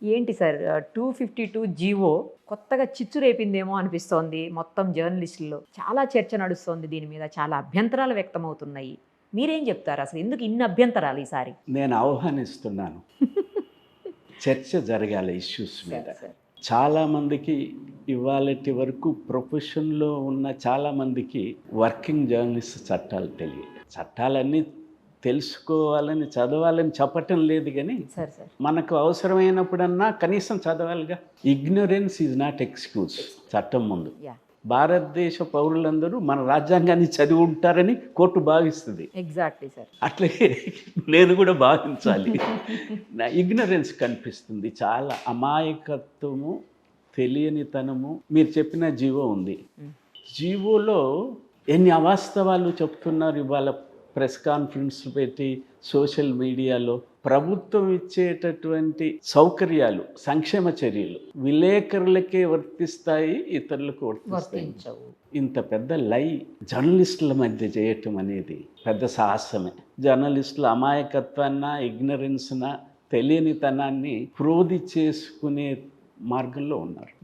ఏంటి sir 252 GO కొత్తగా చిచ్చు రేపిందేమో అనిపిస్తోంది మొత్తం జర్నలిస్టుల్లో. చాలా చర్చ నడుస్తోంది దీని మీద. చాలా అభ్యంతరాలు వ్యక్తమవుతున్నాయి. మీరేం చెప్తారు? అసలు ఎందుకు ఇన్ని అభ్యంతరాలు ఈసారి? నేను ఆహ్వానిస్తున్నాను. చర్చ జరగాలి ఇష్యూస్ మీద. సార్. చాలామందికి ఇవాళటి వరకు ప్రొఫెషన్లో ఉన్న చాలామందికి వర్కింగ్ జర్నలిస్ట్ చట్టాలు తెలియదు. చట్టాలన్నీ తెలుసుకోవాలని చదవాలని చెప్పటం లేదు, కానీ సార్ సార్ మనకు అవసరమైనప్పుడన్నా కనీసం చదవాలిగా. ఇగ్నోరెన్స్ ఈజ్ నాట్ ఎక్స్క్యూజ్ చట్టం ముందు. యా భారతదేశ పౌరులందరూ మన రాజ్యాంగాన్ని చదివి ఉంటారని కోర్టు భావిస్తుంది. Exactly sir. అట్లాగే నేను కూడా భావించాలి. నా ఇగ్నరెన్స్ కనిపిస్తుంది, చాలా అమాయకత్వము, తెలియనితనము. మీరు చెప్పిన జీవో ఉంది, జీవోలో ఎన్ని అవాస్తవాలు చెప్తున్నారు. ఇవాళ ప్రెస్ కాన్ఫరెన్స్ పెట్టి సోషల్ మీడియాలో ప్రభుత్వం ఇచ్చేటటువంటి సౌకర్యాలు, సంక్షేమ చర్యలు విలేకరులకే వర్తిస్తాయి, ఇతరులకు వర్తించవు. ఇంత పెద్ద లై జర్నలిస్టుల మధ్య చేయటం అనేది పెద్ద సాహసమే. జర్నలిస్టుల అమాయకత్వాన్న, ఇగ్నరెన్స్న, తెలియనితనాన్ని క్రోధి చేసుకునే మార్గంలో ఉన్నారు.